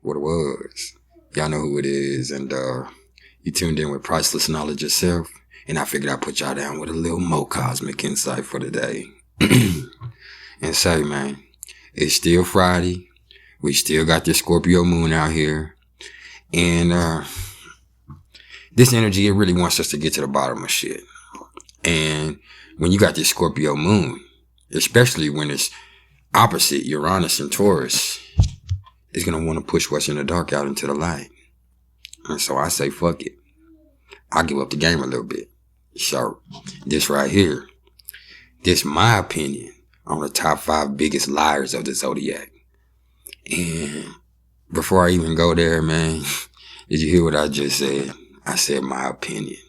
what it was. Y'all know who it is, and you tuned in with Priceless Knowledge Yourself, and I figured I'd put y'all down with a little more cosmic insight for today. And say, man, it's still Friday. We still got this Scorpio moon out here, and this energy, it really wants us to get to the bottom of shit. And when you got this Scorpio moon, especially when it's opposite Uranus and Taurus, it's going to want to push what's in the dark out into the light. And so I say, fuck it. I'll give up the game a little bit. So this right here, this my opinion on the top 5 biggest liars of the Zodiac. And before I even go there, man, did you hear what I just said? I said my opinion.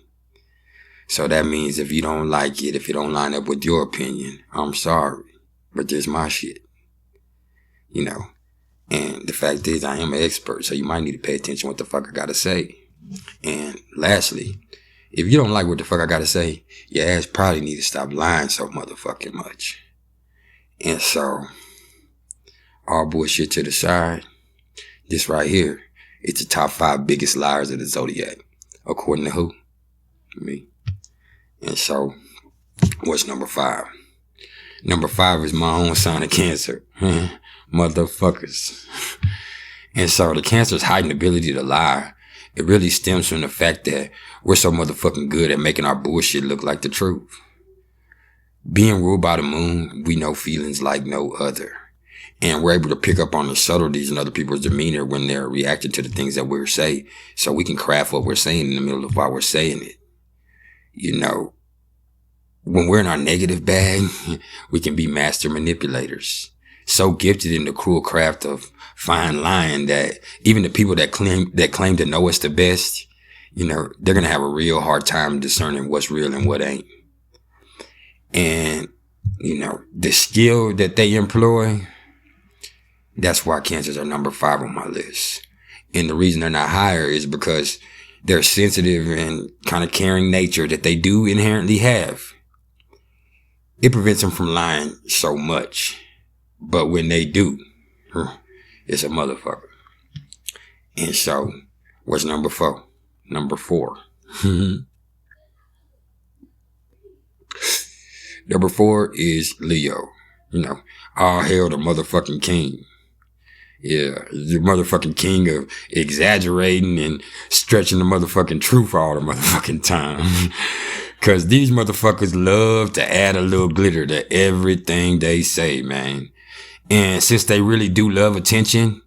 So that means if you don't like it, if it don't line up with your opinion, I'm sorry. But this my shit. You know. And the fact is, I am an expert, so you might need to pay attention to what the fuck I gotta say. And lastly, if you don't like what the fuck I gotta say, your ass probably need to stop lying so motherfucking much. And so, all bullshit to the side, this right here, it's the top 5 biggest liars of the Zodiac. According to who? Me. And so, what's number 5? Number 5 is my own sign of Cancer. Motherfuckers. And so the Cancer's heightened ability to lie, it really stems from the fact that we're so motherfucking good at making our bullshit look like the truth. Being ruled by the moon, we know feelings like no other. And we're able to pick up on the subtleties in other people's demeanor when they're reacting to the things that we're saying, so we can craft what we're saying in the middle of while we're saying it. You know, when we're in our negative bag, we can be master manipulators. So gifted in the cruel craft of fine lying that even the people that claim to know us the best, you know, they're going to have a real hard time discerning what's real and what ain't. And, you know, the skill that they employ, that's why Cancers are number 5 on my list. And the reason they're not higher is because their sensitive and kind of caring nature that they do inherently have, it prevents them from lying so much. But when they do, it's a motherfucker. And so, what's number 4? Number 4. Number 4 is Leo. You know, all hail the motherfucking king. Yeah, the motherfucking king of exaggerating and stretching the motherfucking truth all the motherfucking time. Cause these motherfuckers love to add a little glitter to everything they say, man. And since they really do love attention,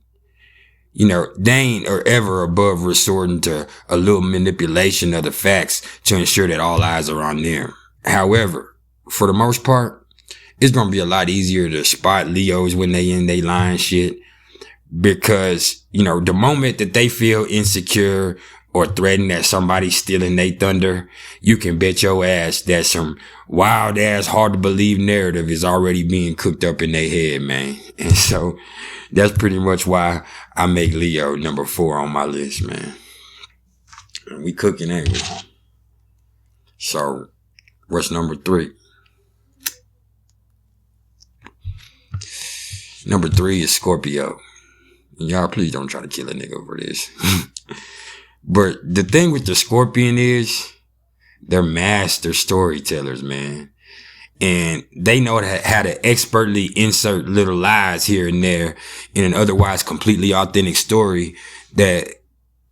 you know, they ain't or ever above resorting to a little manipulation of the facts to ensure that all eyes are on them. However, for the most part, it's going to be a lot easier to spot Leos when they in they lying shit. Because, you know, the moment that they feel insecure or threatened that somebody's stealing their thunder, you can bet your ass that some wild ass, hard to believe narrative is already being cooked up in their head, man. And so that's pretty much why I make Leo number 4 on my list, man. And we cooking, ain't we? So what's number 3? Number 3 is Scorpio. And y'all, please don't try to kill a nigga over this. But the thing with the Scorpion is they're master storytellers, man. And they know how to expertly insert little lies here and there in an otherwise completely authentic story that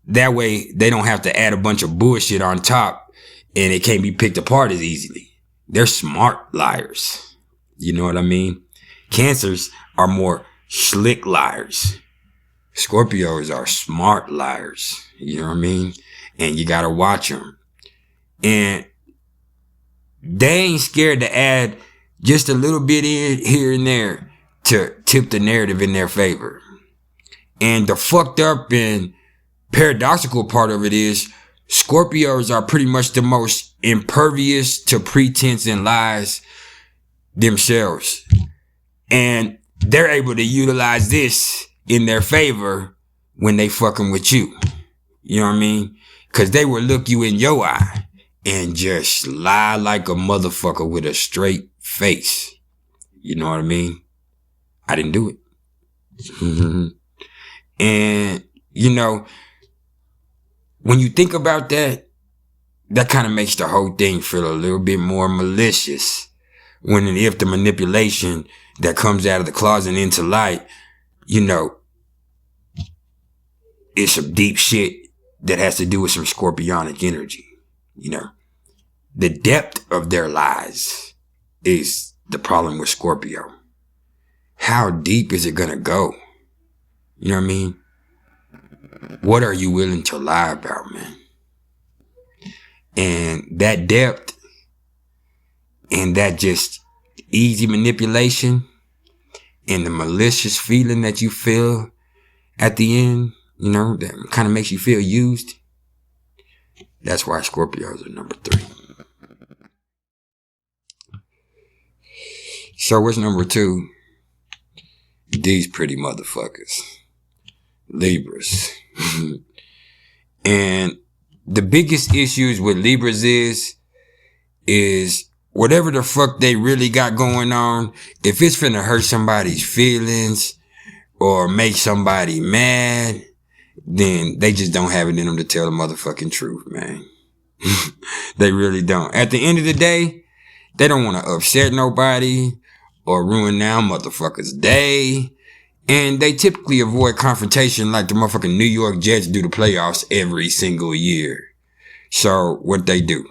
way they don't have to add a bunch of bullshit on top and it can't be picked apart as easily. They're smart liars. You know what I mean? Cancers are more slick liars. Scorpios are smart liars. You know what I mean? And you gotta watch them. And they ain't scared to add just a little bit in here and there to tip the narrative in their favor. And the fucked up and paradoxical part of it is Scorpios are pretty much the most impervious to pretense and lies themselves. And they're able to utilize this in their favor when they fucking with you. You know what I mean? Cause they will look you in your eye and just lie like a motherfucker with a straight face. You know what I mean? I didn't do it. And, you know, when you think about that, that kind of makes the whole thing feel a little bit more malicious. When and if the manipulation that comes out of the closet into light, you know, is some deep shit that has to do with some scorpionic energy. You know, the depth of their lies is the problem with Scorpio. How deep is it gonna go? You know what I mean? What are you willing to lie about, man? And that depth and that just easy manipulation and the malicious feeling that you feel at the end, you know, that kind of makes you feel used. That's why Scorpios are number 3. So what's number 2? These pretty motherfuckers. Libras. And the biggest issues with Libras is whatever the fuck they really got going on, if it's finna hurt somebody's feelings or make somebody mad, then they just don't have it in them to tell the motherfucking truth, man. They really don't. At the end of the day, they don't want to upset nobody or ruin now motherfuckers' day. And they typically avoid confrontation like the motherfucking New York Jets do the playoffs every single year. So what they do,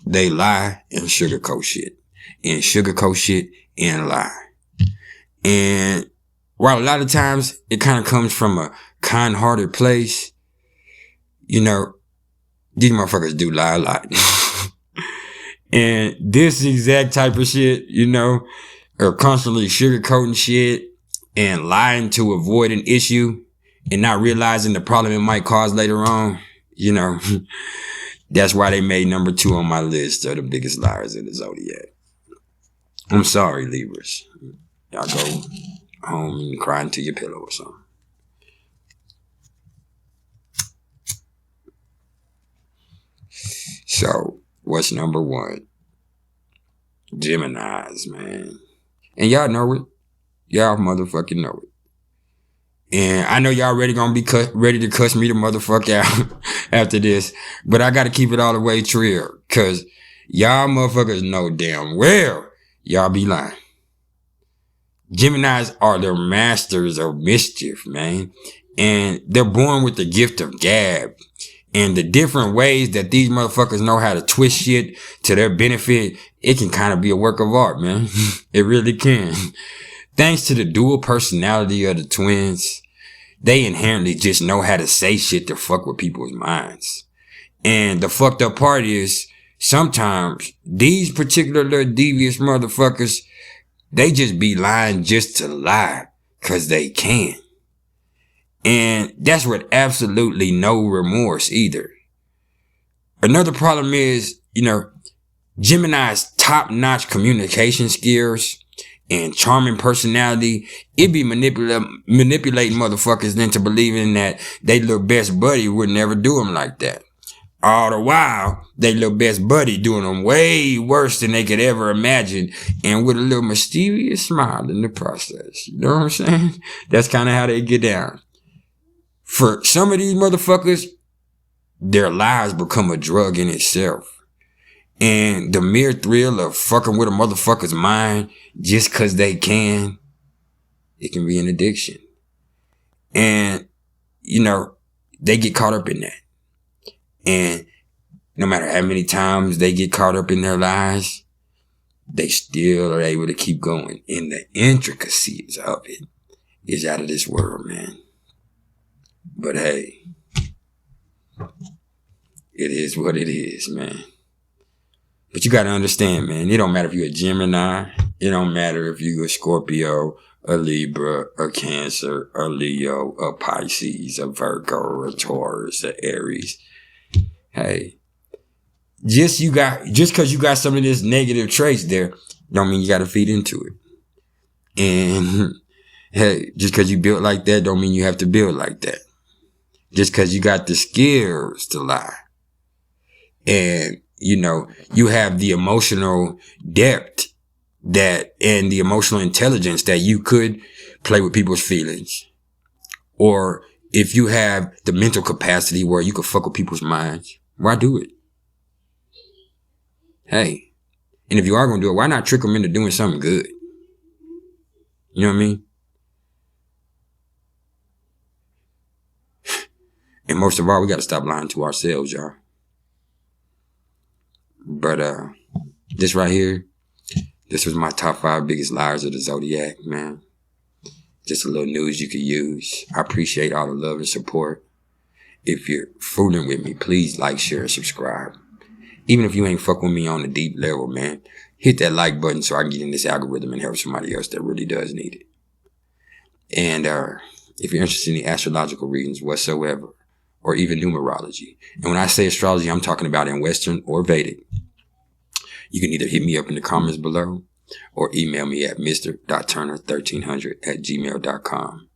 they lie and sugarcoat shit. And sugarcoat shit and lie. And while a lot of times it kind of comes from a kind-hearted place, you know, these motherfuckers do lie a lot. And this exact type of shit, you know, are constantly sugarcoating shit and lying to avoid an issue and not realizing the problem it might cause later on, you know. That's why they made number 2 on my list of the biggest liars in the Zodiac. I'm sorry, Libras. Y'all go home and cry into your pillow or something. So, what's number 1? Geminis, man. And y'all know it. Y'all motherfucking know it. And I know y'all ready to cuss me the motherfuck out after this. But I gotta keep it all the way real. Cause y'all motherfuckers know damn well y'all be lying. Geminis are the masters of mischief, man. And they're born with the gift of gab. And the different ways that these motherfuckers know how to twist shit to their benefit, it can kind of be a work of art, man. It really can. Thanks to the dual personality of the twins, they inherently just know how to say shit to fuck with people's minds. And the fucked up part is, sometimes these particular little devious motherfuckers, they just be lying just to lie, cause they can. And that's with absolutely no remorse either. Another problem is, you know, Gemini's top-notch communication skills and charming personality, it be manipulating motherfuckers into believing that they little best buddy would never do them like that. All the while, they little best buddy doing them way worse than they could ever imagine, and with a little mysterious smile in the process. You know what I'm saying? That's kind of how they get down. For some of these motherfuckers, their lies become a drug in itself. And the mere thrill of fucking with a motherfucker's mind just cause they can, it can be an addiction. And, you know, they get caught up in that. And no matter how many times they get caught up in their lies, they still are able to keep going. And the intricacies of it is out of this world, man. But hey, it is what it is, man. But you gotta understand, man, it don't matter if you're a Gemini, it don't matter if you're a Scorpio, a Libra, a Cancer, a Leo, a Pisces, a Virgo, a Taurus, a Aries. Hey, just cause you got some of this negative traits there, don't mean you gotta feed into it. And hey, just cause you built like that, don't mean you have to build like that. Just cause you got the skills to lie. And, you know, you have the emotional depth and the emotional intelligence that you could play with people's feelings Or if you have the mental capacity where you can fuck with people's minds, why do it? Hey, and if you are going to do it, why not trick them into doing something good? You know what I mean? And most of all, we got to stop lying to ourselves, y'all. But this right here, this was my top 5 biggest liars of the Zodiac, man. Just a little news you could use. I appreciate all the love and support. If you're fooling with me, please like, share, and subscribe. Even if you ain't fuck with me on a deep level, man, hit that like button so I can get in this algorithm and help somebody else that really does need it. And if you're interested in the astrological readings whatsoever, or even numerology, and when I say astrology, I'm talking about in Western or Vedic, you can either hit me up in the comments below or email me at mr.turner1300@gmail.com.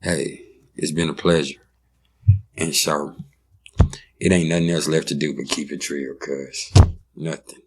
Hey, it's been a pleasure. And so, it ain't nothing else left to do but keep it real, cuz nothing.